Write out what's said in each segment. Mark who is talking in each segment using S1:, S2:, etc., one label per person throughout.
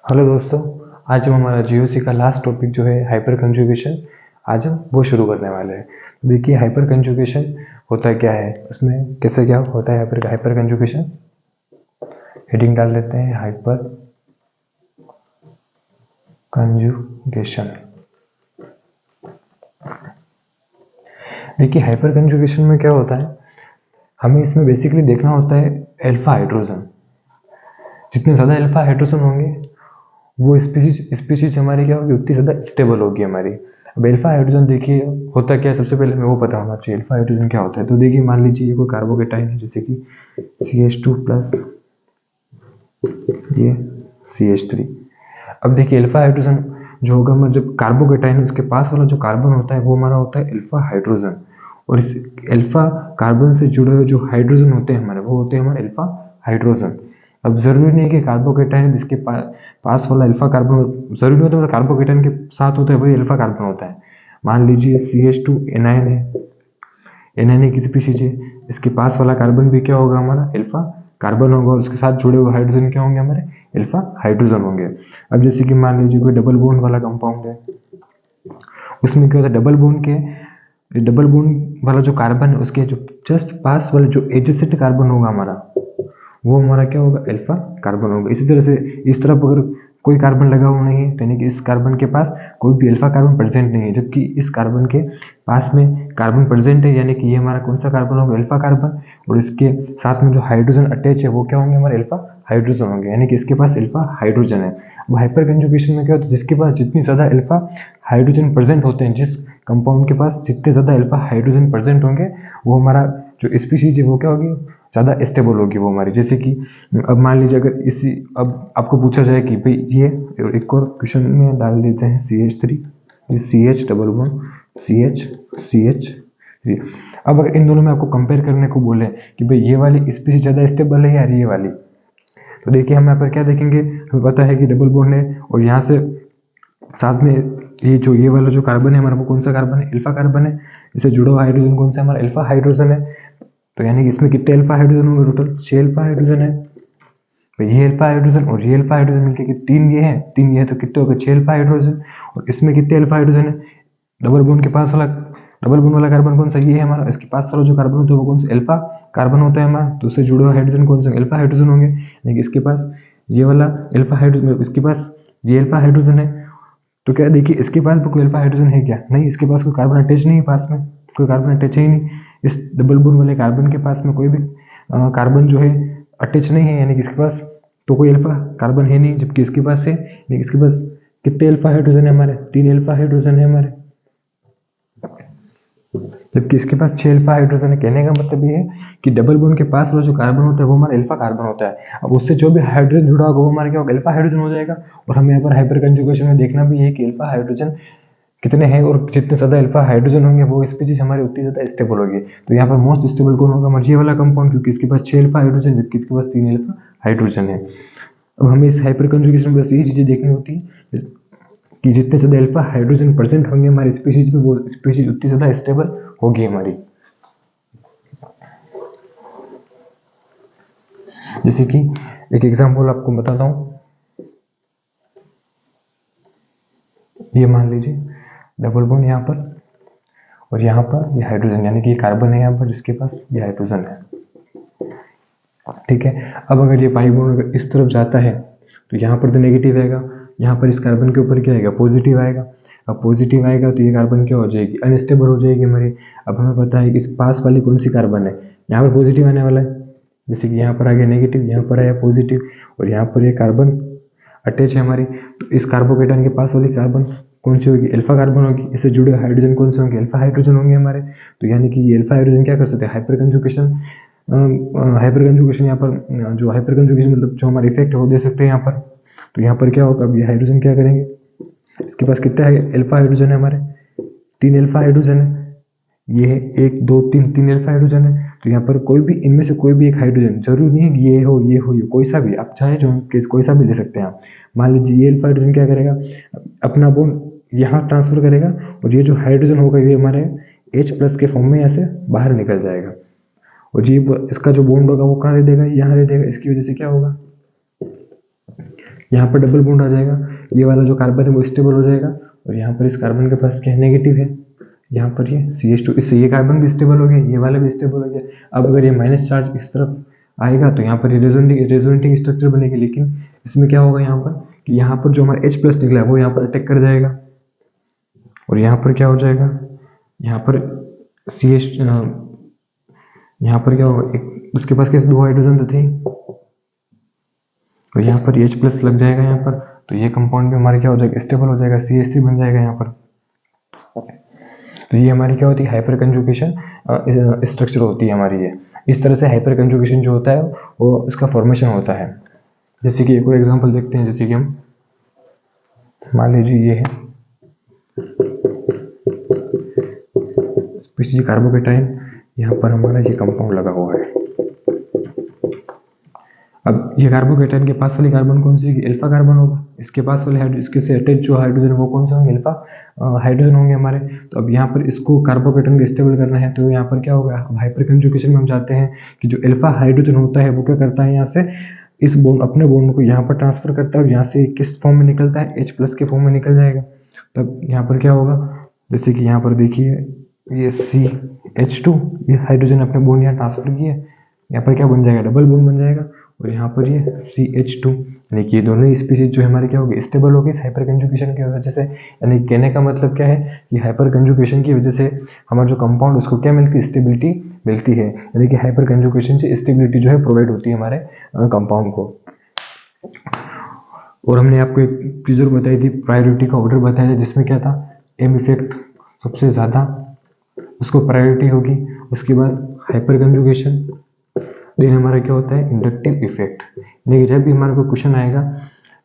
S1: Hello दोस्तों। आज हम हमारा जीओसी का लास्ट टॉपिक जो है हाइपर कंजुगेशन, आज हम वो शुरू करने वाले हैं। तो देखिए हाइपर कंजुगेशन होता क्या है, उसमें कैसे क्या होता है हाइपर कंजुगेशन। हेडिंग डाल लेते हैं हाइपर कंजुगेशन। देखिए हाइपर कंजुगेशन में क्या होता है, हमें इसमें बेसिकली देखना होता है अल्फा हाइड्रोजन। जितने ज़्यादा अल्फा हाइड्रोजन होंगे वो स्पीशीज हमारी क्या होगी, उतनी ज़्यादा स्टेबल होगी हमारी। अब अल्फा हाइड्रोजन देखिए होता क्या है, सबसे पहले हमें वो पता होना चाहिए अल्फा हाइड्रोजन क्या होता है। तो देखिए मान लीजिए ये कोई कार्बोकेटाइन है, जैसे कि CH2 प्लस ये CH3। अब देखिए अल्फा हाइड्रोजन जो होगा, हमारा जब कार्बोकेटाइन उसके पास वाला जो कार्बन होता है वो हमारा होता है अल्फा हाइड्रोजन। और इस अल्फा कार्बन से जुड़े हुए जो हाइड्रोजन होते हैं हमारे, वो होते हैं हमारे अल्फा हाइड्रोजन। अब जरूरी नहीं है कि कार्बोकेटाइन जिसके पास वाला अल्फा कार्बन, जरूरी नहीं होता मतलब कार्बोकेटाइन के साथ होता है वही अल्फा कार्बन होता है। मान लीजिए CH2 एनायन है, एनायन एक स्पीशीज है, इसके पास वाला कार्बन भी क्या होगा, हमारा अल्फा कार्बन होगा, और उसके साथ जुड़े हुए हाइड्रोजन क्या होंगे, हमारे अल्फा हाइड्रोजन होंगे। अब जैसे कि मान लीजिए कोई डबल बॉन्ड वाला कंपाउंड है, उसमें क्या होता है, डबल बॉन्ड वाला जो कार्बन है उसके जो जस्ट पास वाले जो एडजेसेंट कार्बन होगा हमारा, वो हमारा क्या होगा, अल्फा कार्बन होगा। इसी तरह से इस तरफ अगर कोई कार्बन लगा हुआ नहीं है, यानी कि इस कार्बन के पास कोई भी अल्फा कार्बन प्रेजेंट नहीं है, जबकि इस कार्बन के पास में कार्बन प्रेजेंट है, यानी कि ये हमारा कौन सा कार्बन होगा, अल्फा कार्बन। और इसके साथ में जो हाइड्रोजन अटैच है वो क्या होंगे, हमारे अल्फा हाइड्रोजन होंगे, यानी कि इसके पास अल्फा हाइड्रोजन है। अब हाइपर कंजुगेशन में क्या होता है, जिसके पास जितनी ज़्यादा अल्फा हाइड्रोजन प्रेजेंट होते हैं, जिस कंपाउंड के पास जितने ज़्यादा अल्फा हाइड्रोजन प्रेजेंट होंगे, वो हमारा जो स्पीशीज है वो क्या होगी, ज़्यादा स्टेबल होगी वो हमारी। जैसे कि अब मान लीजिए अगर इसी, अब आपको पूछा जाए कि भाई ये, एक और क्वेश्चन में डाल देते हैं CH3, ये CH डबल बॉन्ड CH। अब अगर इन दोनों में आपको कंपेयर करने को बोले कि भाई ये वाली स्पीशीज ज़्यादा स्टेबल है या ये वाली, तो देखिए हम यहाँ पर क्या देखेंगे, हमें पता है कि डबल बॉन्ड है, और यहाँ से साथ में ये वाला जो कार्बन है हमारा, वो कौन सा कार्बन है, अल्फा कार्बन है। इससे जुड़ा हुआ हाइड्रोजन कौन सा है, हमारा अल्फा हाइड्रोजन है। तो यानी कि इसमें कितने अल्फा हाइड्रोजन होंगे, टोटल 6 अल्फा हाइड्रोजन है। तो ये अल्फा हाइड्रोजन और ये अल्फा हाइड्रोजन मिलकर के तीन ये है, तो कितने हो गए, 6 अल्फा हाइड्रोजन। और इसमें कितने अल्फा हाइड्रोजन है, डबल बॉन्ड के पास वाला, डबल बॉन्ड वाला कार्बन कौन सा, ये है हमारा। इसके पास वाला जो कार्बन होता है वो कौन सा, अल्फा कार्बन होता है हमारा। तो उससे जुड़े हुए हाइड्रोजन कौन से, अल्फा हाइड्रोजन होंगे। यानी कि इसके पास ये वाला अल्फा हाइड्रोजन, इसके पास ये अल्फा हाइड्रोजन है। तो क्या देखिए इसके पास भी कोई अल्फा हाइड्रोजन है क्या, नहीं, इसके पास कोई कार्बन अटैच नहीं है, पास में कोई कार्बन अटैच है ही नहीं। इस डबल बॉन्ड वाले कार्बन के पास में कोई भी कार्बन जो है अटैच नहीं है, यानी कि इसके पास तो कोई अल्फा कार्बन है नहीं, जबकि इसके पास है। यानी कि इसके पास कितने अल्फा हाइड्रोजन है हमारे, 3 अल्फा हाइड्रोजन है हमारे, जबकि इसके पास 6 अल्फा हाइड्रोजन है। कहने का मतलब ये है कि डबल बॉन्ड के पास वाला जो कार्बन होता है वो हमारा अल्फा कार्बन होता है। अब उससे जो भी हाइड्रोजन जुड़ा होगा वो हमारा क्या होगा, अल्फा हाइड्रोजन हो जाएगा। और हमें यहाँ पर हाइपर कंजुगेशन में देखना भी है कि अल्फा हाइड्रोजन कितने हैं, और जितने ज़्यादा अल्फा हाइड्रोजन होंगे वो स्पीशीज हमारी उतनी ज़्यादा स्टेबल होगी। तो यहाँ पर मोस्ट स्टेबल कौन होगा, हमारा ये वाला कंपाउंड, क्योंकि इसके पास 6 अल्फा हाइड्रोजन, जबकि इसके पास 3 अल्फा हाइड्रोजन है। अब हमें इस हाइपर कंजुगेशन में बस यही चीज़ें देखनी होती है कि जितने ज़्यादा अल्फा हाइड्रोजन प्रेजेंट होंगे हमारी स्पीशीज में, वो स्पीशीज उतनी ज़्यादा स्टेबल होगी हमारी। जैसे कि एक एग्जांपल आपको बताता हूँ, ये मान लीजिए डबल बॉन्ड यहाँ पर, और यहाँ पर ये हाइड्रोजन, यानी कि ये कार्बन है यहाँ पर जिसके पास ये हाइड्रोजन है, ठीक है। अब अगर ये पाई बॉन्ड अगर इस तरफ जाता है तो यहाँ पर तो नेगेटिव आएगा, यहाँ पर इस कार्बन के ऊपर क्या आएगा, पॉजिटिव आएगा। अब पॉजिटिव आएगा तो ये कार्बन क्या हो जाएगी, अनस्टेबल हो जाएगी हमारी। अब हमें पता है कि इस पास वाली कौन सी कार्बन है, यहाँ पर पॉजिटिव आने वाला है, जैसे कि यहाँ पर आ गया नेगेटिव, यहाँ पर आया पॉजिटिव, और यहाँ पर ये कार्बन अटैच है हमारी। तो इस कार्बोकेटाइन के पास वाली कार्बन कौन सी होगी, अल्फा कार्बन होगी। इससे जुड़े हाइड्रोजन कौन से होंगे, अल्फा हाइड्रोजन होंगे हमारे। तो यानी कि ये अल्फा हाइड्रोजन क्या कर सकते हैं, हाइपर कंजुगेशन, यहाँ पर जो हाइपर कंजुगेशन मतलब जो हमारा इफेक्ट है वो दे सकते हैं यहाँ पर। तो यहाँ पर क्या होगा, अब ये हाइड्रोजन क्या करेंगे, इसके पास कितना है, अल्फा हाइड्रोजन है हमारे, 3 अल्फा हाइड्रोजन है। ये है 1 2 3, 3 अल्फा हाइड्रोजन है। तो यहाँ पर कोई भी इनमें से कोई भी एक हाइड्रोजन, जरूरी नहीं है कि ये कोई सा भी, आप चाहे जो केस कोई सा भी ले सकते हैं आप। मान लीजिए ये अल्फा हाइड्रोजन क्या करेगा, अपना बॉन्ड यहाँ ट्रांसफर करेगा, और ये जो हाइड्रोजन होगा ये हमारे H+ के फॉर्म में यहाँ से बाहर निकल जाएगा। और ये इसका जो बॉन्ड होगा वो कहाँ दे देगा, यहाँ दे देगा। इसकी वजह से क्या होगा, यहाँ पर डबल बॉन्ड आ जाएगा, ये वाला जो कार्बन है वो स्टेबल हो जाएगा, और यहाँ पर इस कार्बन के पास क्या है, नेगेटिव है, यहाँ पर ये CH2, इससे ये कार्बन भी स्टेबल हो गया, ये वाला भी स्टेबल हो गया। अब अगर ये माइनस चार्ज इस तरफ आएगा तो यहाँ पर ये रेजोनेटिंग स्ट्रक्चर बनेगी, लेकिन इसमें क्या होगा यहाँ पर कि यहाँ पर जो हमारा H+ निकला है वो यहाँ पर अटैक कर जाएगा, और यहाँ पर क्या हो जाएगा, यहाँ पर CH, यहाँ पर क्या होगा, एक उसके पास क्या 2 हाइड्रोजन तो थे, तो यहाँ पर H+ लग जाएगा यहाँ पर, तो ये कंपाउंड भी हमारा क्या हो जाएगा, स्टेबल हो जाएगा, CH3 बन जाएगा यहाँ पर। तो ये हमारी क्या होती है, हाइपर कंजुगेशन स्ट्रक्चर होती है हमारी ये। इस तरह से हाइपर कंजुगेशन जो होता है वो इसका फॉर्मेशन होता है। जैसे कि एक और एग्जांपल देखते हैं, जैसे कि हम मान लीजिए ये है स्पीशीज कार्बोकेटाइन, यहाँ पर हमारा ये कंपाउंड लगा हुआ है। अब ये कार्बोकेटाइन के पास वाली कार्बन कौन सी होगी, अल्फा कार्बन होगा। इसके पास वाले इसके से अटैच जो हाइड्रोजन वो कौन से होंगे, अल्फा हाइड्रोजन होंगे हमारे। तो अब यहाँ पर इसको कार्बोकेटाइन को स्टेबल करना है, तो यहाँ पर क्या होगा, अब हाइपर कंजुगेशन में हम चाहते हैं कि जो अल्फा हाइड्रोजन होता है वो क्या करता है, यहाँ से इस बॉन्ड अपने बॉन्ड को यहाँ पर ट्रांसफर करता है, और यहाँ से किस फॉर्म में निकलता है, H+ के फॉर्म में निकल जाएगा। तब यहाँ पर क्या होगा, जैसे कि यहाँ पर देखिए ये CH2, ये हाइड्रोजन अपने बॉन्ड यहाँ ट्रांसफर किए, यहाँ पर क्या बन जाएगा, डबल बॉन्ड बन जाएगा, और यहाँ पर ये CH2, यानी कि दोनों ही स्पीशीज जो हमारे क्या होगी, स्टेबल होगी इस हाइपर कंजुगेशन की वजह से। यानी कहने का मतलब क्या है कि हाइपर कंजुगेशन की वजह से हमारा जो कंपाउंड उसको क्या मिलती है, स्टेबिलिटी मिलती है। यानी कि हाइपर कंजुगेशन से स्टेबिलिटी जो है प्रोवाइड होती है हमारे कंपाउंड को। और हमने आपको एक चीज़ और बताई थी, प्रायोरिटी का ऑर्डर बताया था, जिसमें क्या था, एम इफेक्ट सबसे ज़्यादा उसको प्रायोरिटी होगी, उसके बाद हाइपर कंजुगेशन, देन हमारा क्या होता है, इंडक्टिव इफेक्ट। यानी जब भी हमारे को क्वेश्चन आएगा,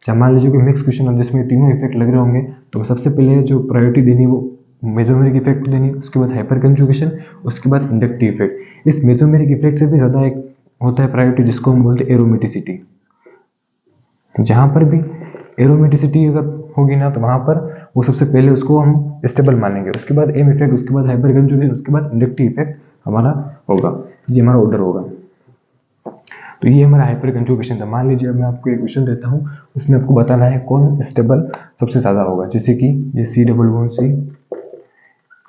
S1: जब मान लीजिए कि मिक्स क्वेश्चन हो जिसमें तीनों इफेक्ट लग रहे होंगे, तो सबसे पहले जो प्रायोरिटी देनी वो मेसोमेरिक इफेक्ट को देनी, उसके बाद हाइपर कंजुगेशन, उसके बाद इंडक्टिव इफेक्ट। इस मेसोमेरिक इफेक्ट से भी ज़्यादा एक होता है प्रायोरिटी, जिसको हम बोलते हैं एरोमेटिसिटी। जहाँ पर भी एरोमेटिसिटी अगर होगी ना, तो वहाँ पर वो सबसे पहले उसको हम स्टेबल मानेंगे, उसके बाद एम इफेक्ट, उसके बाद हाइपर कंजुगेशन, उसके बाद इंडक्टिव इफेक्ट हमारा होगा। ये हमारा ऑर्डर होगा। तो ये हमारा हाइपर कंजुगेशन था। मान लीजिए मैं आपको एक क्वेश्चन देता हूँ, उसमें आपको बताना है कौन स्टेबल सबसे ज़्यादा होगा। जैसे कि ये C++,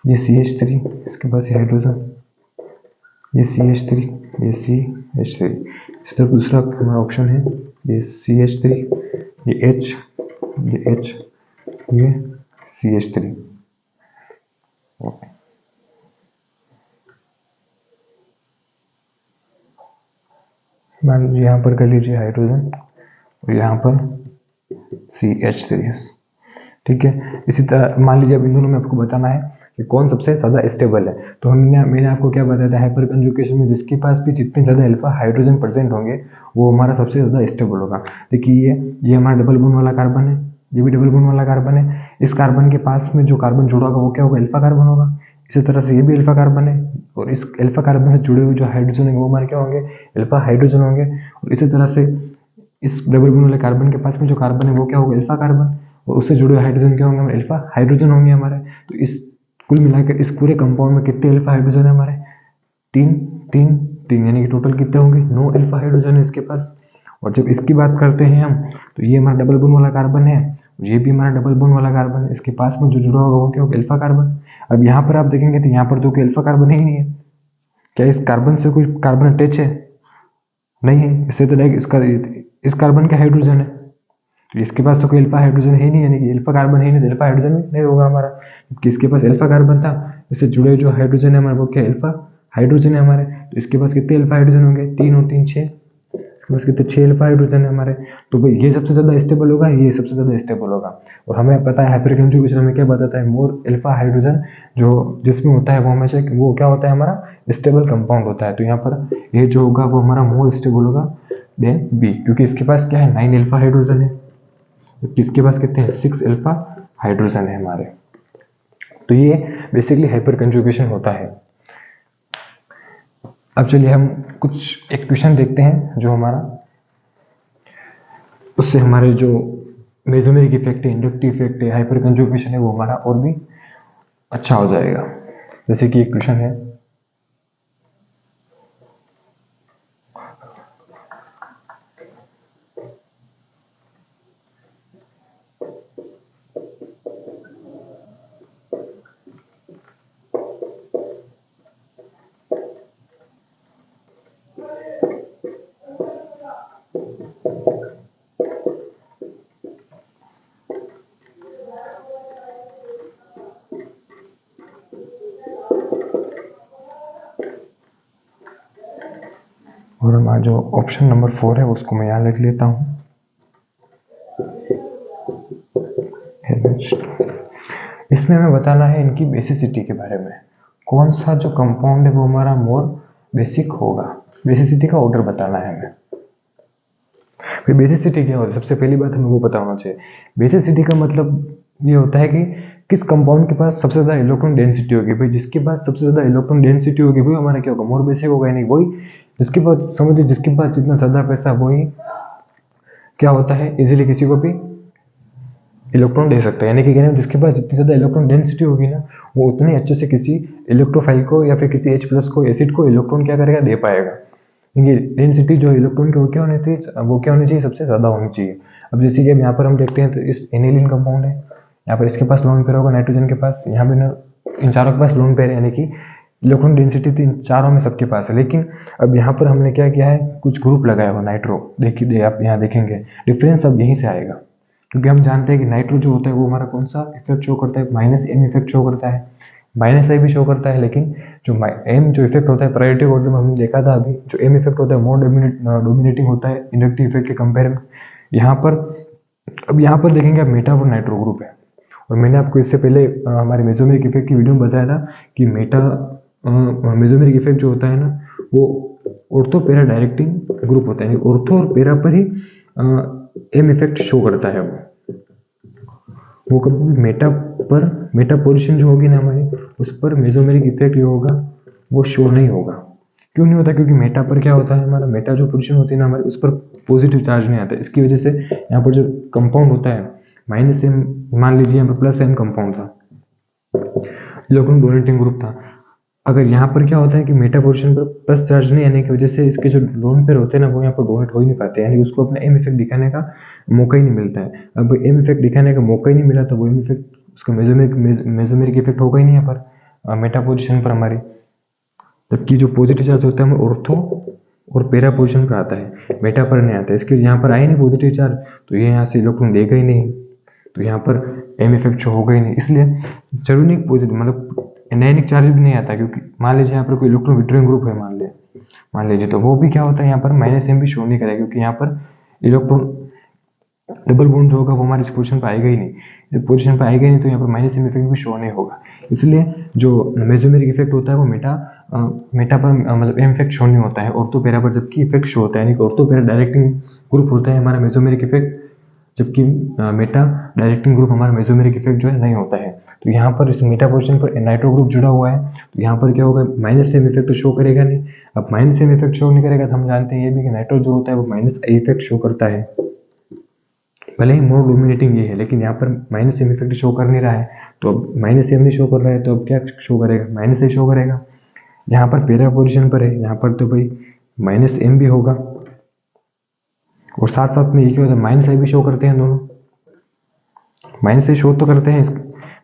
S1: ये CH3, इसके पास ये हाइड्रोजन, ये CH3, ये CH3। इस तरफ दूसरा हमारा ऑप्शन है, ये CH3, ये H, ये H, ये CH3। मान लीजिए यहाँ पर कर लीजिए हाइड्रोजन, और यहाँ पर CH3। ठीक है। इसी तरह मान लीजिए अब इन दोनों में आपको बताना है कि कौन सबसे ज़्यादा स्टेबल है। तो मैंने आपको क्या बताया था, हाइपर कंजुगेशन में जिसके पास भी जितने ज़्यादा अल्फा हाइड्रोजन प्रेजेंट होंगे वो हमारा सबसे ज़्यादा स्टेबल होगा। देखिए ये हमारा डबल बॉन्ड वाला कार्बन है, ये भी डबल बॉन्ड वाला कार्बन है। इस कार्बन के पास में जो कार्बन जुड़ा होगा वो क्या होगा, अल्फा कार्बन होगा। इसी तरह से ये भी अल्फा कार्बन है, और इस अल्फा कार्बन से जुड़े हुए जो हाइड्रोजन है वो हमारे क्या होंगे, अल्फा हाइड्रोजन होंगे। और इसी तरह से इस डबल बॉन्ड वाले कार्बन के पास में जो कार्बन है वो क्या होगा, अल्फा कार्बन, और उससे जुड़े हुए हाइड्रोजन क्या होंगे, हमारे अल्फा हाइड्रोजन होंगे हमारे। तो इस कुल मिलाकर इस पूरे कंपाउंड में कितने अल्फा हाइड्रोजन है हमारे, 3 3 3, यानी कि टोटल कितने होंगे, 9 अल्फा हाइड्रोजन है इसके पास। और जब इसकी बात करते हैं हम, तो ये हमारा डबल बॉन्ड वाला कार्बन है, ये भी हमारा डबल बॉन्ड वाला कार्बन है। इसके पास में जो जुड़ा होगा वो क्या होगा, अल्फा कार्बन। अब यहाँ पर आप देखेंगे तो यहाँ पर तो कोई अल्फा कार्बन ही नहीं है। क्या इस कार्बन से कोई कार्बन अटैच है, नहीं है। इससे तो डायरेक्ट इसका इस कार्बन का हाइड्रोजन है, तो इसके पास तो कोई अल्फा हाइड्रोजन है नहीं, यानी कि अल्फा कार्बन है नहीं, तो अल्फा हाइड्रोजन भी नहीं होगा हमारा, क्योंकि इसके पास अल्फा कार्बन था। इससे जुड़े जो हाइड्रोजन है हमारे वो क्या, अल्फा हाइड्रोजन है हमारे। तो इसके पास कितने अल्फा हाइड्रोजन होंगे, 3 और 3 6, इसके पास कितने 6 अल्फा हाइड्रोजन है हमारे। तो भाई ये सबसे ज़्यादा स्टेबल होगा, ये सबसे ज़्यादा स्टेबल होगा। और हमें पता है हाइपर कंजुगेशन हमें क्या बताता है, मोर अल्फा हाइड्रोजन जो जिसमें होता है वो हमेशा वो क्या होता है, हमारा स्टेबल कंपाउंड होता है। तो यहाँ पर ये जो होगा वो हमारा मोर स्टेबल होगा देन बी, क्योंकि इसके पास क्या है, 9 अल्फा हाइड्रोजन है, जबकि इसके पास कितने हैं, 6 अल्फा हाइड्रोजन है हमारे। तो ये बेसिकली हाइपर कंजुगेशन होता है। अब चलिए हम कुछ एक क्वेश्चन देखते हैं जो हमारा उससे हमारे जो मेसोमेरिक इफेक्ट है, इंडक्टिव इफेक्ट है, हाइपर कंजुगेशन है, वो हमारा और भी अच्छा हो जाएगा। जैसे कि एक क्वेश्चन है, और हमारा जो ऑप्शन नंबर 4 है उसको मैं यहाँ लिख लेता हूँ। इसमें हमें बताना है इनकी बेसिसिटी के बारे में, कौन सा जो कंपाउंड है वो हमारा मोर बेसिक होगा। बेसिसिटी का ऑर्डर बताना है हमें। फिर बेसिसिटी क्या होती है, सबसे पहली बात हमें वो पता होना चाहिए। बेसिसिटी का मतलब ये होता है कि किस कंपाउंड के पास सबसे ज्यादा इलेक्ट्रॉन डेंसिटी होगी। भाई जिसके पास सबसे ज्यादा इलेक्ट्रॉन डेंसिटी होगी वही हमारा क्या होगा, मोर बेसिक होगा। यानी वही जिसके पास, समझिए जिसके पास जितना ज्यादा पैसा वही क्या होता है, इजीली किसी को भी इलेक्ट्रॉन दे सकता है। यानी कि जिसके पास जितनी ज्यादा इलेक्ट्रॉन डेंसिटी होगी ना, वो उतने अच्छे से किसी इलेक्ट्रोफाइल को या फिर किसी H+ को, एसिड को इलेक्ट्रॉन क्या करेगा, दे पाएगा। क्योंकि डेंसिटी जो इलेक्ट्रॉन की वो क्या होनी चाहिए, सबसे ज्यादा होनी चाहिए। अब जैसे कि अब यहाँ पर हम देखते हैं तो इस एनिलीन कंपाउंड है, यहाँ पर इसके पास लोन पेयर होगा नाइट्रोजन के पास, यहाँ पे इन चारों के पास लोन पेयर है, यानी कि इलेक्ट्रॉन डेंसिटी इन चारों में सबके पास है। लेकिन अब यहाँ पर हमने क्या किया है, कुछ ग्रुप लगाया हुआ नाइट्रो। देखिए आप यहाँ देखेंगे डिफरेंस अब यहीं से आएगा, क्योंकि हम जानते हैं कि नाइट्रो जो होता है वो हमारा कौन सा इफेक्ट शो करता है, -m इफेक्ट शो करता है, -i भी शो करता है। लेकिन जो m जो इफेक्ट होता है प्रायोरिटी ऑर्डर में हमने देखा था अभी, जो m इफेक्ट होता है मोर डोमिनेटिंग होता है इंडक्टिव इफेक्ट के कंपेयर में। यहाँ पर अब यहाँ पर देखेंगे आप मेटा और नाइट्रो ग्रुप है, और मैंने आपको इससे पहले हमारे मेसोमेरिक इफेक्ट की वीडियो में बताया था कि मेसोमेरिक इफेक्ट जो होता है ना, वो ऑर्थो पैरा डायरेक्टिंग ग्रुप होता है। ऑर्थो और पैरा पर ही m इफेक्ट शो करता है। वो कभी भी मेटा पोजीशन जो होगी ना हमारी, उस पर मेसोमेरिक इफेक्ट जो होगा वो शो नहीं होगा। क्यों नहीं होता, क्योंकि मेटा पर क्या होता है, हमारा मेटा जो पोजीशन होती है ना हमारी, उस पर पॉजिटिव चार्ज नहीं आता। इसकी वजह से यहाँ पर जो कंपाउंड होता है -m, मान लीजिए यहाँ पर +m कंपाउंड था, इलेक्ट्रॉन डोनेटिंग ग्रुप था। अगर यहाँ पर क्या होता है कि मेटा पोजीशन पर प्लस चार्ज नहीं आने की वजह से इसके जो लोन पेयर होते हैं ना, वो यहाँ पर डोनेट हो ही नहीं पाते, यानी उसको अपना m इफेक्ट दिखाने का मौका ही नहीं मिलता है। अब m इफेक्ट दिखाने का मौका ही नहीं मिला तो वो m इफेक्ट, उसका मेसोमेरिक इफेक्ट होगा ही नहीं यहाँ पर मेटा पोजीशन पर हमारी। जबकि जो पॉजिटिव चार्ज होता है वो ऑर्थो और पैरा पोजीशन पर आता है, मेटा पर नहीं आता है। इसके यहाँ पर आए नहीं पॉजिटिव चार्ज, तो ये यहाँ से इलेक्ट्रॉन देगा ही नहीं, तो यहाँ पर m इफेक्ट शो होगा ही नहीं। इसलिए जरूरी नहीं पॉजिटिव मतलब एनायनिक चार्ज भी नहीं आता, क्योंकि मान लीजिए यहाँ पर कोई इलेक्ट्रॉन विड्रॉइंग ग्रुप है मान लीजिए, तो वो भी क्या होता है यहाँ पर -m भी शो नहीं करेगा, क्योंकि यहाँ पर इलेक्ट्रॉन डबल बॉन्ड जो होगा वो हमारे इस पोजीशन पर आएगा ही नहीं। जब पोजीशन पर आएगा ही नहीं तो यहाँ पर -m इफेक्ट भी शो नहीं होगा। इसलिए जो मेसोमेरिक इफेक्ट होता है वो मेटा पर मतलब m इफेक्ट शो नहीं होता है, ऑर्थो पैरा पर जबकि इफेक्ट शो होता है। यानी कि ऑर्थो पैरा डायरेक्टिंग ग्रुप होता है हमारा मेसोमेरिक इफेक्ट, जबकि मेटा डायरेक्टिंग ग्रुप हमारा मेसोमेरिक इफेक्ट जो है नहीं होता है। तो यहाँ पर इस मेटा पोजीशन पर नाइट्रो ग्रुप जुड़ा हुआ है, तो यहाँ पर क्या होगा, -m इफेक्ट तो शो करेगा नहीं। अब -m इफेक्ट शो नहीं करेगा तो हम जानते हैं ये भी कि नाइट्रो जो होता है वो -i इफेक्ट शो करता है। भले ही मोर डोमिनेटिंग ये है, लेकिन यहाँ पर -m इफेक्ट शो कर नहीं रहा है, तो अब -m नहीं शो कर रहा है तो अब क्या शो करेगा, -i शो करेगा। यहाँ पर पैरा पोजीशन पर है, यहाँ पर तो भाई -m भी होगा, और साथ साथ में ये क्या होता है, -i भी शो करते हैं दोनों, -i शो तो करते हैं।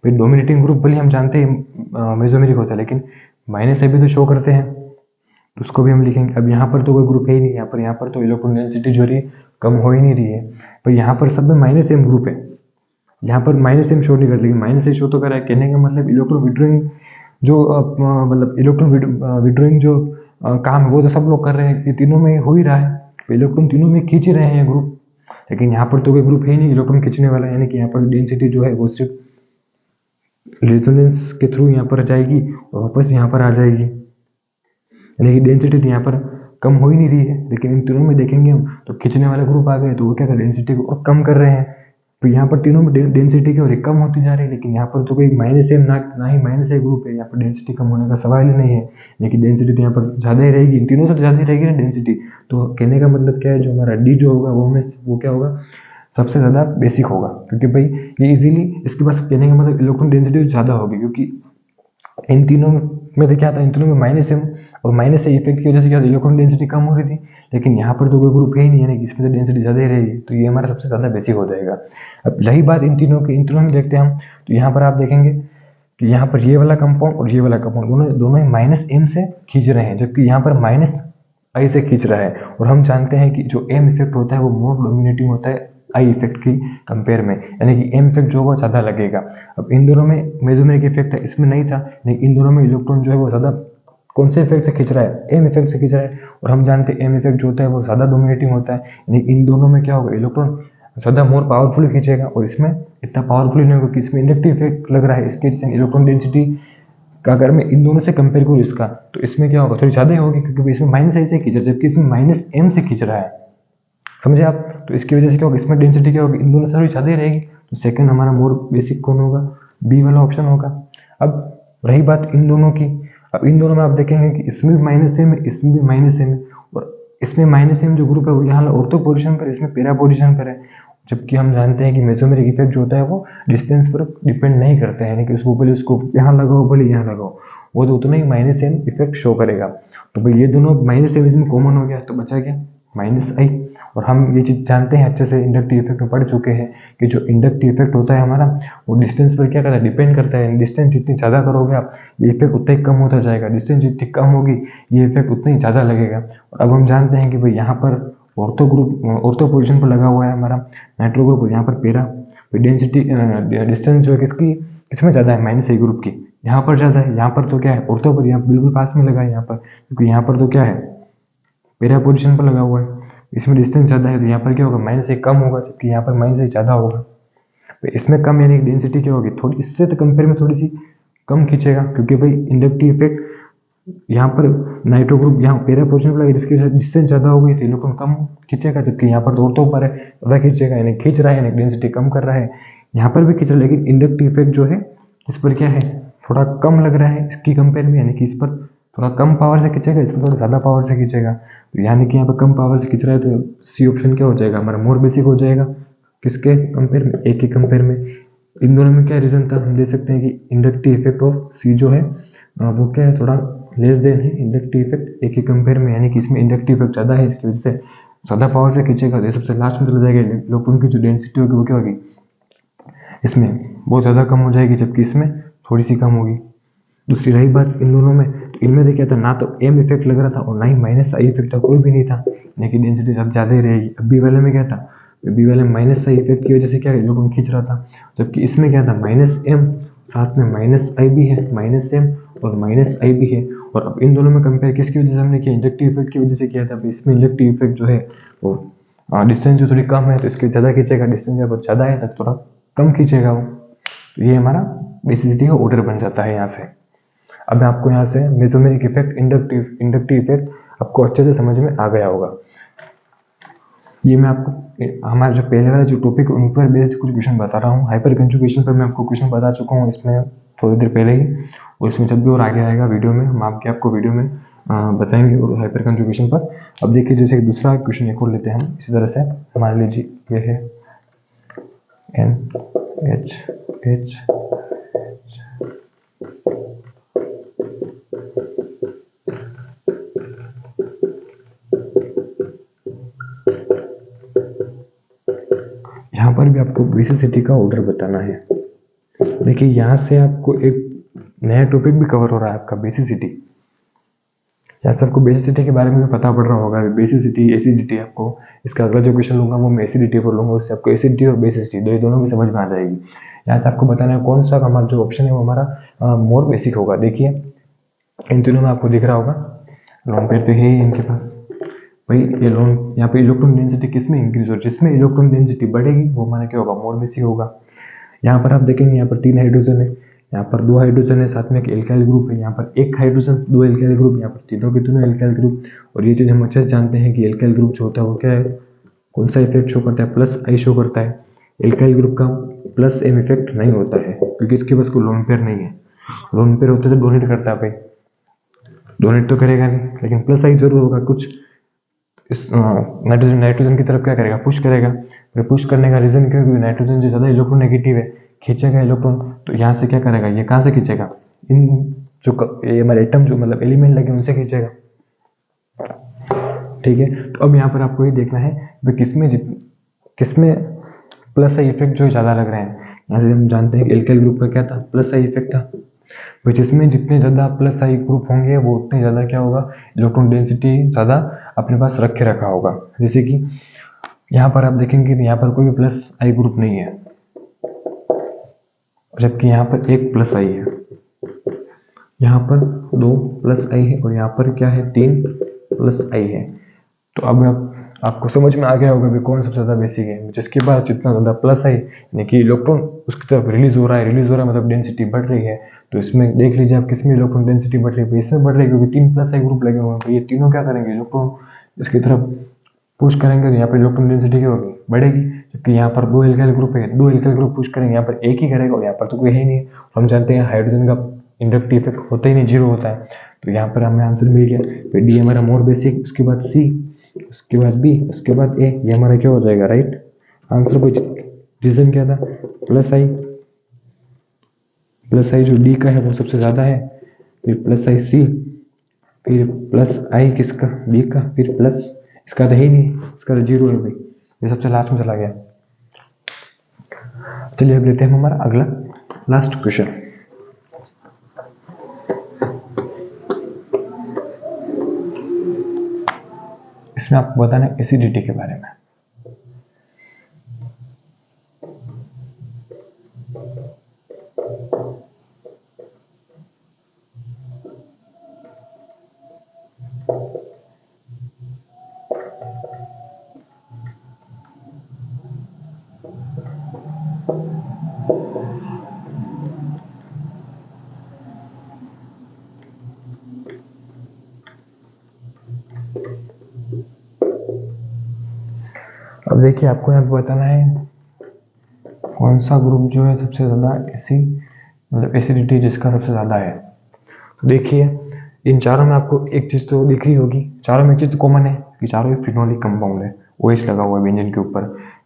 S1: फिर डोमिनेटिंग ग्रुप भले हम जानते हैं मेसोमेरिक होता है, लेकिन -i भी तो शो करते हैं, तो उसको भी हम लिखेंगे। अब यहाँ पर तो कोई ग्रुप है ही नहीं, यहाँ पर तो इलेक्ट्रॉन डेंसिटी जो रही कम हो ही नहीं रही है, पर यहाँ पर सब में -m ग्रुप है। यहाँ पर -m शो नहीं कर, लेकिन -i शो तो कर रहा है। कहने का मतलब इलेक्ट्रॉन विड्रॉइंग जो मतलब इलेक्ट्रॉन विड्रॉइंग जो काम है वो तो सब लोग कर रहे हैं, ये तीनों में हो ही रहा है, इलेक्ट्रॉन तीनों में खींच ही रहे हैं ग्रुप। लेकिन यहाँ पर तो कोई ग्रुप है ही नहीं इलेक्ट्रॉन खींचने वाला, यानी कि यहाँ पर डेंसिटी जो है वो सिर्फ रेजोनेंस के थ्रू यहाँ पर जाएगी और वापस यहाँ पर आ जाएगी, यानी कि डेंसिटी यहाँ पर कम हो ही नहीं रही है। लेकिन इन तीनों में देखेंगे हम तो खींचने वाले ग्रुप आ गए, तो वो क्या कर डेंसिटी को और कम कर रहे हैं। तो यहाँ पर तीनों में डेंसिटी की और कम होती जा रही है, लेकिन यहाँ पर तो कोई -m ना ही -i ग्रुप है, यहाँ पर डेंसिटी कम होने का सवाल ही नहीं है। लेकिन डेंसिटी तो यहाँ पर ज़्यादा ही रहेगी, इन तीनों से ज़्यादा ही रहेगी ना डेंसिटी। तो कहने का मतलब क्या है, जो हमारा D जो होगा वो क्या होगा, सबसे ज़्यादा बेसिक होगा, क्योंकि भाई ये इजीली इसके पास कहने का मतलब इलेक्ट्रॉन डेंसिटी ज़्यादा होगी, क्योंकि इन तीनों में क्या था, इन तीनों में -m और -i इफेक्ट की वजह से क्या इलेक्ट्रॉन डेंसिटी कम हो रही थी। लेकिन यहाँ पर तो कोई ग्रुप है ही नहीं, यानी कि इसमें तो डेंसिटी ज़्यादा ही रहेगी, तो ये हमारा सबसे ज़्यादा बेसिक हो जाएगा। अब रही बात इन तीनों में देखते हैं हम, तो यहाँ पर आप देखेंगे कि यहाँ पर ये वाला कंपाउंड और ये वाला कंपाउंड दोनों ही -m से खींच रहे हैं, जबकि यहाँ पर -i से खींच रहा है। और हम जानते हैं कि जो m इफेक्ट होता है वो मोर डोमिनेटिंग होता है i इफेक्ट की कंपेयर में, यानी कि m इफेक्ट जो होगा ज़्यादा लगेगा। अब इन दोनों में मेसोमेरिक इफेक्ट है, इसमें नहीं था, लेकिन इन दोनों में इलेक्ट्रॉन जो है वो ज़्यादा कौन से इफेक्ट से खींच रहा है, एम इफेक्ट से खींच रहा है। और हम जानते हैं एम इफेक्ट जो होता है वो ज़्यादा डोमिनेटिंग होता है, यानी इन दोनों में क्या होगा, इलेक्ट्रॉन ज़्यादा मोर पावरफुली खींचेगा, और इसमें इतना पावरफुली नहीं होगा कि इसमें इंडक्टिव इफेक्ट लग रहा है, इसके इलेक्ट्रॉन डेंसिटी का अगर मैं इन दोनों से कंपेयर करूँ इसका, तो इसमें क्या होगा, थोड़ी ज़्यादा ही होगी, क्योंकि इसमें माइनस आई से खींच रहा है जबकि इसमें माइनस एम से खींच रहा है, समझे आप। तो इसकी वजह से क्या होगा, इसमें डेंसिटी क्या होगी, इन दोनों से थोड़ी ज़्यादा ही रहेगी। तो सेकंड हमारा मोर बेसिक कौन होगा, बी वाला ऑप्शन होगा। अब रही बात इन दोनों की, अब इन दोनों में आप देखेंगे कि इसमें भी माइनस एम है, इसमें भी माइनस एम है, और इसमें माइनस एम जो ग्रुप है वो यहाँ ऑर्थो पोजिशन पर, इसमें पैरा पोजिशन पर है। जबकि हम जानते हैं कि मेसोमेरिक इफेक्ट जो होता है वो डिस्टेंस पर डिपेंड नहीं करता है, यानी कि उसको बोले उसको यहाँ लगाओ बोले यहाँ लगाओ, वो तो उतना ही माइनस एम इफेक्ट शो करेगा। तो भाई ये दोनों माइनस एम इसमें कॉमन हो गया, तो बचा क्या, माइनस आई। और हम ये चीज़ जानते हैं अच्छे से, इंडक्टिव इफेक्ट में पढ़ चुके हैं कि जो इंडक्टिव इफेक्ट होता है हमारा, वो डिस्टेंस पर क्या करता है, डिपेंड करता है। डिस्टेंस जितनी ज़्यादा करोगे आप, ये इफेक्ट उतना ही कम होता जाएगा, डिस्टेंस जितनी कम होगी ये इफेक्ट उतना ही ज़्यादा लगेगा। और अब हम जानते हैं कि भाई यहाँ पर ऑर्थो ग्रुप, ऑर्थो पोजिशन पर लगा हुआ है हमारा नाइट्रो ग्रुप, यहाँ पर पैरा, डेंसिटी डिस्टेंस जो है किसकी, इसमें ज़्यादा है, माइनस आई ग्रुप की, यहाँ पर ज़्यादा है, यहाँ पर तो क्या है, ऑर्थो पर यहाँ बिल्कुल पास में लगा है यहाँ पर, क्योंकि यहाँ पर तो क्या है, पैरा पोजिशन पर लगा हुआ है, इसमें डिस्टेंस ज़्यादा है, तो यहाँ पर क्या होगा, माइनस एक कम होगा, जबकि यहाँ पर माइनस एक ज़्यादा होगा। तो इसमें कम यानी डेंसिटी क्या होगी, थोड़ी इससे तो कंपेयर में थोड़ी सी कम खींचेगा, क्योंकि भाई इंडक्टिव इफेक्ट यहाँ पर नाइट्रो ग्रुप यहाँ पैरा पोजिशन पर लगा, जिसकी डिस्टेंस ज़्यादा हो गई तो इलेक्ट्रॉन कम खींचेगा, जबकि यहाँ पर तो ऑर्थो पर है, ज़्यादा खींचेगा, यानी खींच रहा है, यानी डेंसिटी कम कर रहा है। यहाँ पर भी खींच रहा है, लेकिन इंडक्टिव इफेक्ट जो है इस पर क्या है, थोड़ा कम लग रहा है इसकी कंपेयर में, यानी कि इस पर थोड़ा कम पावर से खींचेगा, इसमें थोड़ा ज़्यादा पावर से खींचेगा। तो यानी कि यहाँ पर कम पावर से खींच रहा है, तो सी ऑप्शन क्या हो जाएगा हमारा, मोर बेसिक हो जाएगा। किसके कंपेयर में, ए के कंपेयर में। इन दोनों में क्या रीज़न था, हम दे सकते हैं कि इंडक्टिव इफेक्ट ऑफ सी जो है वो क्या है, थोड़ा लेस देन है इंडक्टिव इफेक्ट ए के कंपेयर में, यानी कि इसमें इंडक्टिव इफेक्ट ज़्यादा है, इसकी वजह से ज़्यादा पावर से खींचेगा, तो ये सबसे लास्ट में चला जाएगा। इलेक्ट्रॉन की जो डेंसिटी होगी वो क्या होगी, इसमें बहुत ज़्यादा कम हो जाएगी, जबकि इसमें थोड़ी सी कम होगी। दूसरी रही बात इन दोनों में, तो इनमें देखा था ना तो एम इफेक्ट लग रहा था और ना ही माइनस आई इफेक्ट था, कोई भी नहीं था, लेकिन डेंसिटी सब ज़्यादा ही रहेगी। अब बी वाले में क्या था, बी वाले में माइनस आई इफेक्ट की वजह से क्या इलेक्ट्रॉन खींच रहा था, जबकि इसमें क्या था, माइनस एम साथ में माइनस आई भी है, माइनस एम और माइनस आई भी है। और अब इन दोनों में कंपेयर किसकी वजह से हमने किया, इंडक्टिव इफेक्ट की वजह से किया था। इसमें इंडक्टिव इफेक्ट जो है वो डिस्टेंस जो थोड़ी कम है तो इसके ज़्यादा खींचेगा, डिस्टेंस जब ज़्यादा है तब थोड़ा कम खींचेगा वो। तो ये हमारा बेसिसिटी का ऑर्डर बन जाता है यहाँ से। अब आपको यहाँ से मेसोमेरिक इफेक्ट, इंडक्टिव इफेक्ट आपको अच्छे से समझ में आ गया होगा। ये मैं आपको हमारा जो पहले वाला जो टॉपिक उन पर बेस्ड कुछ क्वेश्चन बता रहा हूँ। हाइपर कंजुगेशन पर मैं आपको क्वेश्चन बता चुका हूँ इसमें थोड़ी देर पहले ही, और इसमें जब भी और आगे आएगा वीडियो में हम आपको वीडियो में बताएंगे और हाइपर कंजुगेशन पर। अब देखिए जैसे दूसरा क्वेश्चन एक और लेते हैं हम इसी तरह से, मान लीजिए ये है NH यहाँ पर भी आपको बेसिसिटी का ऑर्डर बताना है। देखिए यहाँ से आपको एक नया टॉपिक भी कवर हो रहा है आपका बेसिसिटी। यहाँ से आपको बेसिसिटी के बारे में भी पता पड़ रहा होगा, बेसिसिटी एसिडिटी। आपको इसका अगला जो क्वेश्चन लूंगा वो मैं एसिडिटी पर लूंगा, उससे आपको एसिडिटी और बेसिसिटी दोनों भी समझ में आ जाएगी। यहाँ से आपको बताना है कौन सा हमारा जो ऑप्शन है वो हमारा मोर बेसिक होगा। देखिए इन तीनों में आपको दिख रहा होगा लोन पेयर तो है ही इनके पास। भाई ये लोन यहाँ पे इलेक्ट्रॉन डेंसिटी किस में इंक्रीज हो, जिसमें इलेक्ट्रॉन डेंसिटी बढ़ेगी वो हमारा क्या होगा, मोर बेसिक होगा। यहाँ पर आप देखेंगे यहाँ पर 3 हाइड्रोजन है, यहाँ पर 2 हाइड्रोजन है, साथ में एक एल्काइल ग्रुप है, यहाँ पर 1 हाइड्रोजन 2 एल्काइल ग्रुप, यहाँ पर तीनों के तीनों एल्काइल ग्रुप। और ये चीज़ हम अच्छे से जानते हैं कि एल्काइल ग्रुप जो होता है वो क्या है, कौन सा इफेक्ट शो करता है, प्लस आई शो करता है। एल्काइल ग्रुप का प्लस एम इफेक्ट नहीं होता है, क्योंकि इसके पास कोई लोन पेयर नहीं है। लोन पेयर होते तो डोनेट करता है, भाई डोनेट तो करेगा नहीं, लेकिन प्लस आई जरूर होगा कुछ। इस नाइट्रोजन की तरफ क्या करेगा, पुश करेगा। फिर पुश करने का रीजन क्यों, क्योंकि नाइट्रोजन जो ज़्यादा इलेक्ट्रोनेगेटिव है, खींचेगा इलेक्ट्रॉन। तो यहाँ से क्या करेगा, ये कहाँ से खींचेगा, इन जो ये हमारे एटम जो मतलब एलिमेंट लगे उनसे खींचेगा, ठीक है। तो अब यहाँ पर आपको ये देखना है कि किसमें प्लस आई इफेक्ट जो ज़्यादा लग रहे हैं। यहाँ से हम जानते हैं कि एल्काइल ग्रुप का क्या था, प्लस आई इफेक्ट था। तो जिसमें जितने ज़्यादा प्लस आई ग्रुप होंगे वो उतने ज़्यादा क्या होगा, इलेक्ट्रॉन डेंसिटी ज़्यादा अपने पास रखा होगा। जैसे कि यहाँ पर आप देखेंगे यहाँ पर कोई भी प्लस आई ग्रुप नहीं है, जबकि यहाँ पर एक प्लस आई है। यहाँ पर 2 + i है और यहाँ पर क्या है 3 + i है। तो अब आपको समझ में आ गया होगा कि कौन सबसे ज़्यादा बेसिक है। जिसके पास जितना ज़्यादा प्लस है यानी कि इलेक्ट्रॉन उसकी तरफ रिलीज हो रहा है मतलब डेंसिटी बढ़ रही है। तो इसमें देख लीजिए आप किसमें इलेक्ट्रॉन डेंसिटी बढ़ रही है, इसमें बढ़ रही है क्योंकि 3 + i ग्रुप लगे हुए हैं। तो ये तीनों क्या करेंगे, इलेक्ट्रॉन इसकी तरफ पुश करेंगे तो यहाँ पर इलेक्ट्रॉन डेंसिटी क्या होगी, बढ़ेगी। जबकि यहाँ पर 2 एल्काइल ग्रुप है, 2 एल्काइल ग्रुप पुश करेंगे, यहाँ पर एक ही करेगा और यहाँ पर तो कोई है ही नहीं। हम जानते हैं हाइड्रोजन का इंडक्टिव इफेक्ट होता ही नहीं, 0 होता है। तो यहाँ पर हमें आंसर मिल गया। फिर डी हमारा मोर बेसिक, उसके बाद सी, उसके बाद बी, उसके बाद ए, ये हमारा क्या हो जाएगा, राइट आंसर। कुछ रीजन क्या था, प्लस आई जो डी का है वो सबसे ज़्यादा है, फिर प्लस आई सी, फिर प्लस आई किसका, बी का, फिर प्लस इसका तो है ही नहीं, इसका तो 0 है भाई, ये सबसे लास्ट में चला गया। चलिए अब लेते हैं हमारा अगला लास्ट क्वेश्चन। इसमें आपको बताना है एसिडिटी के बारे में। अब देखिए आपको यहाँ पे बताना है कौन सा ग्रुप जो है सबसे ज़्यादा मतलब एसिडिटी जिसका सबसे ज़्यादा है। तो देखिए इन चारों में आपको एक चीज़ तो दिख रही होगी, चारों में एक चीज़ कॉमन है कि चारों ही फिनोलिक कंपाउंड है, OH लगा हुआ है व्यंजन के ऊपर।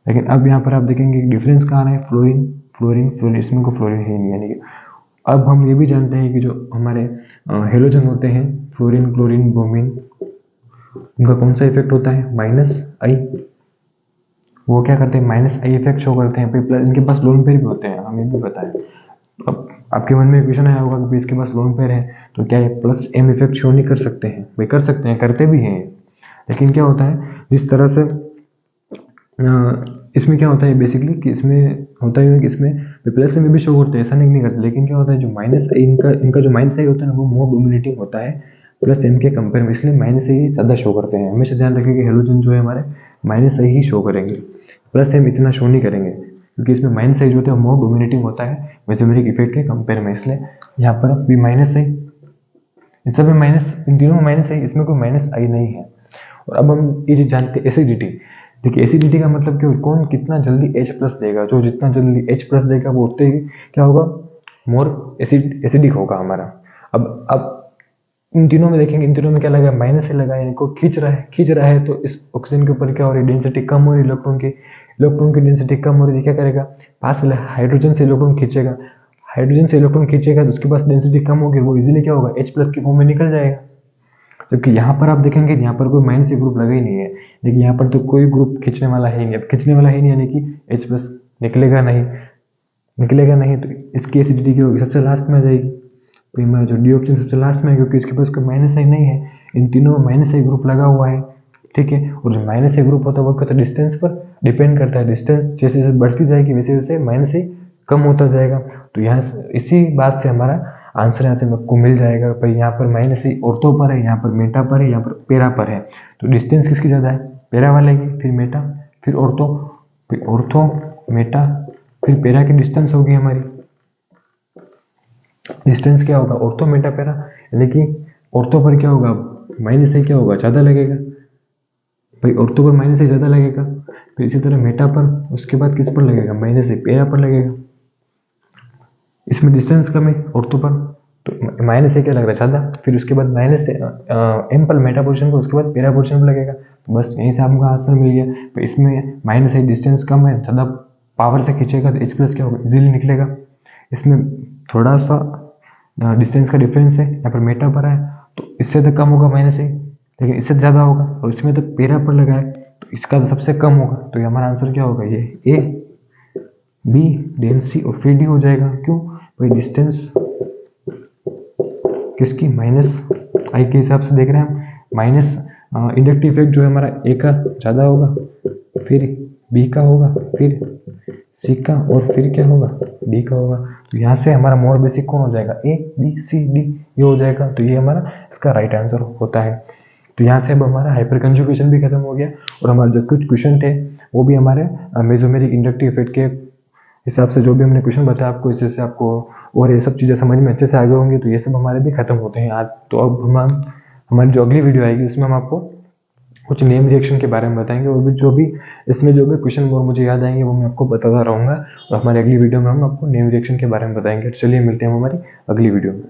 S1: लेकिन अब यहाँ पर आप देखेंगे डिफरेंस कहाँ है, फ्लोरीन फ्लोरीन फ्लोरीन, इसमें को फ्लोरीन है नहीं। यानी कि अब हम ये भी जानते हैं कि जो हमारे हेलोजन होते हैं फ्लोरीन क्लोरीन ब्रोमीन, उनका कौन सा इफेक्ट होता है, -i। वो क्या करते हैं, -i इफेक्ट शो करते हैं। फिर इनके पास लोन पेयर भी होते हैं, हमें भी पता है। अब आपके मन में क्वेश्चन आया होगा कि इसके पास लोन पेयर है तो क्या ये +m इफेक्ट शो नहीं कर सकते हैं, भाई कर सकते हैं, करते भी हैं। लेकिन क्या होता है जिस तरह से इसमें क्या होता है बेसिकली कि इसमें होता है कि इसमें +m भी शो करते हैं, ऐसा नहीं करते। लेकिन क्या होता है जो -i इनका जो -i होता है ना वो मोर डोमिनेटिंग होता है +m के कंपेयर में, इसलिए -i ज़्यादा शो करते हैं। हमेशा ध्यान रखें कि हेलोजन जो है हमारे -i ही शो करेंगे, +m इतना शो नहीं करेंगे क्योंकि इसमें -i जो होता है मोर डोमिनेटिंग होता है मेसोमेरिक इफेक्ट के कंपेयर में। इसलिए यहाँ पर भी -i, इन सब में इन तीनों में -i, इसमें कोई -i नहीं है। और अब हम ये चीज़ जानते हैं एसिडिटी। देखिए एसिडिटी का मतलब क्या, कौन कितना जल्दी H+ देगा, जो जितना जल्दी H+ देगा वो उतने ही क्या होगा, मोर एसिडिक होगा हमारा। अब इन तीनों में देखेंगे, इन तीनों में क्या लगा, -i लगा है, इनको खींच रहा है तो इस ऑक्सीजन के ऊपर क्या हो रही है, डेंसिटी कम हो रही है, इलेक्ट्रॉन की डेंसिटी कम हो रही है। क्या करेगा, पास वाले हाइड्रोजन से इलेक्ट्रॉन खींचेगा, तो उसके पास डेंसिटी कम होगी, वो इजीली क्या होगा, H+ के फॉर्म में निकल जाएगा। जबकि यहाँ पर आप देखेंगे यहाँ पर कोई -i ग्रुप लगा ही नहीं है, लेकिन यहाँ पर तो कोई ग्रुप खींचने वाला है ही नहीं। अब खींचने वाला है नहीं यानी कि H+ निकलेगा नहीं तो इसकी एसिडिटी क्या होगी, सबसे लास्ट में आ जाएगी। तो हमारा जो डी ऑप्शन सबसे लास्ट में है क्योंकि इसके पास कोई -i नहीं है, इन तीनों में -i ग्रुप लगा हुआ है, ठीक है। और जो -i ग्रुप होता है वो कहते हैं डिस्टेंस पर डिपेंड करता है, डिस्टेंस जैसे जैसे बढ़ती जाएगी वैसे वैसे -i कम होता जाएगा। तो यहाँ इसी बात से हमारा आंसर यहाँ से आपको मिल जाएगा। भाई यहाँ पर -i ऑर्थो पर है, यहाँ पर मेटा पर है, यहाँ पर पेरा पर है। तो डिस्टेंस किसकी ज़्यादा है, पेरा वाले की, फिर मेटा, फिर ऑर्थो मेटा, फिर पेरा की डिस्टेंस होगी हमारी। डिस्टेंस क्या होगा, ऑर्थो मेटा पेरा, यानी कि ऑर्थो पर क्या होगा, -i क्या होगा, ज़्यादा लगेगा। भाई ऑर्थो पर -i ज़्यादा लगेगा। फिर इसी तरह मेटा पर, उसके बाद किस पर लगेगा, -i पेरा पर लगेगा। इसमें डिस्टेंस कम है ऑर्थो पर तो -i क्या लग रहा है, ज़्यादा। फिर उसके बाद -m पर मेटा पोजिशन पर, उसके बाद पेरा पोजिशन पर लगेगा। तो बस यहीं से आपका आंसर मिल गया। तो इसमें -i डिस्टेंस कम है, ज़्यादा पावर से खींचेगा तो H+ क्या होगा, इजीली निकलेगा। इसमें थोड़ा सा डिस्टेंस का डिफरेंस है, यहाँ पर मेटा पर है तो इससे तो कम होगा -i, लेकिन इससे ज़्यादा होगा। और इसमें तो पेरा पर लगा है तो इसका तो सबसे कम होगा। तो हमारा आंसर क्या होगा, ये A, B, D और फिर D हो जाएगा। क्यों भाई, डिस्टेंस किसकी, -i के हिसाब से देख रहे हैं हम। माइनस इंडक्टिव इफेक्ट जो है हमारा A का ज़्यादा होगा, फिर B का होगा, फिर C का, और फिर क्या होगा, D का होगा। तो यहाँ से हमारा मोर बेसिक कौन हो जाएगा, A B C D ये हो जाएगा। तो ये हमारा इसका राइट आंसर होता है। तो यहाँ से अब हमारा हाइपर कंजुगेशन भी खत्म हो गया और हमारे जो कुछ क्वेश्चन थे वो भी हमारे मेसोमेरिक इंडक्टिव इफेक्ट के हिसाब से जो भी हमने क्वेश्चन बताया आपको, इससे से आपको और ये सब चीज़ें समझ में अच्छे से आ गए होंगे। तो ये सब हमारे भी खत्म होते हैं आज। तो अब हम हमारी जो अगली वीडियो आएगी उसमें हम आपको कुछ नेम रिएक्शन के बारे में बताएंगे और भी जो भी इसमें जो भी क्वेश्चन और मुझे याद आएंगे वो मैं आपको बताता रहूँगा। और हमारी अगली वीडियो में हम आपको नेम रिएक्शन के बारे में बताएंगे। चलिए मिलते हैं हमारी अगली वीडियो में।